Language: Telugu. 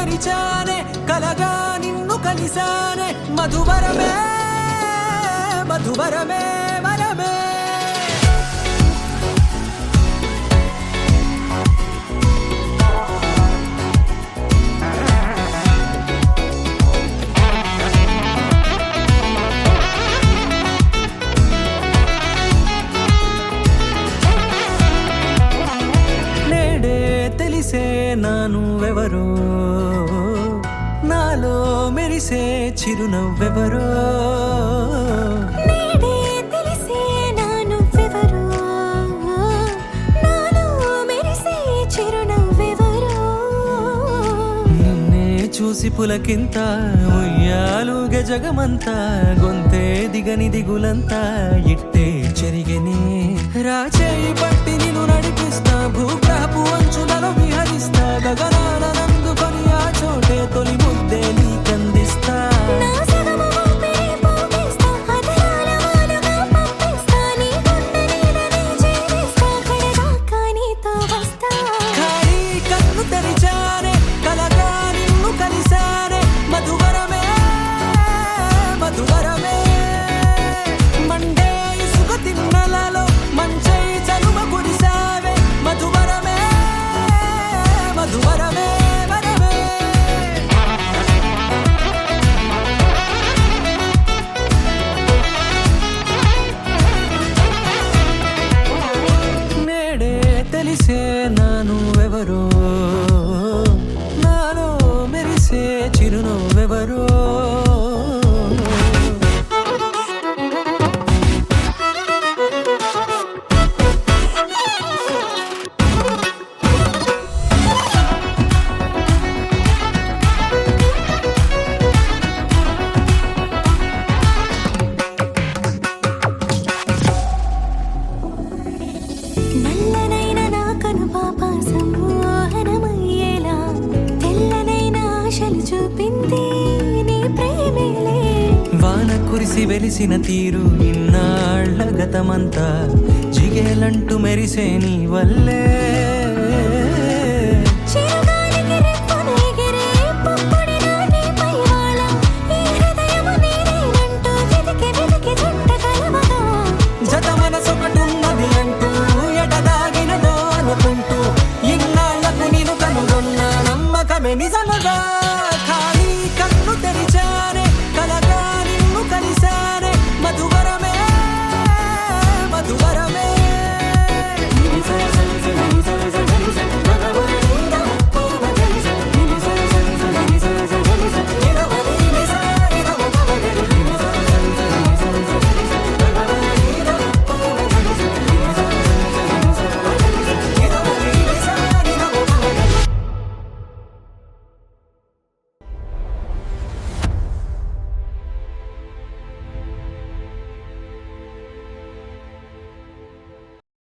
తెరిచానే కలగా నిన్ను కలిసానే మధువరమే మధువరమే వరమే తెలిసే నానువెవరో నాలో మెరిసే చిరునవ్వెవరో తెలిసే నానువెవరో నాలో మెరిసే చిరునవ్వెవరో నిన్నే చూసి పులకింత ఉయ్యాలుగ జగమంతా గొంతే దిగని దిగులంతా ఇట్టే చెరిగనే రాచేయి పట్టి నిన్ను నడిపిస్తా భూగ్రహపు అంచులలో విహరిస్తా గగనాన నందుకొని ఆ చోటే తొలి ముద్దే నీకందిస్తా నా సగము ఊపిరి పోగిస్తా అదరాల వాలుగా పంపిస్తా నీ గుండె నీడనే చేరిస్తా కడదాకా నీతో వస్తా ఖాళీ కన్ను తెరిచానే కలగా నిన్ను కలిసానే మధువరమే మధువరమే మండే ఇసుక తిన్నలలో మంచై చలువ కురిసావే మధువరమే మధువరమే వరమే నేడే తెలిసే నానువెవరో నాలో మెరిసే చిరునవ్వెవరో నల్లనైన నా కనుపాప సమ్మోహనమయ్యేలా తెల్లనైన ఆశలు చూపింది నీ ప్రేమేలే వాన కురిసి వెలిసిన తీరు ఇన్నాళ్ల గతమంతా జిగేలంటూ మెరిసే నీ వల్లే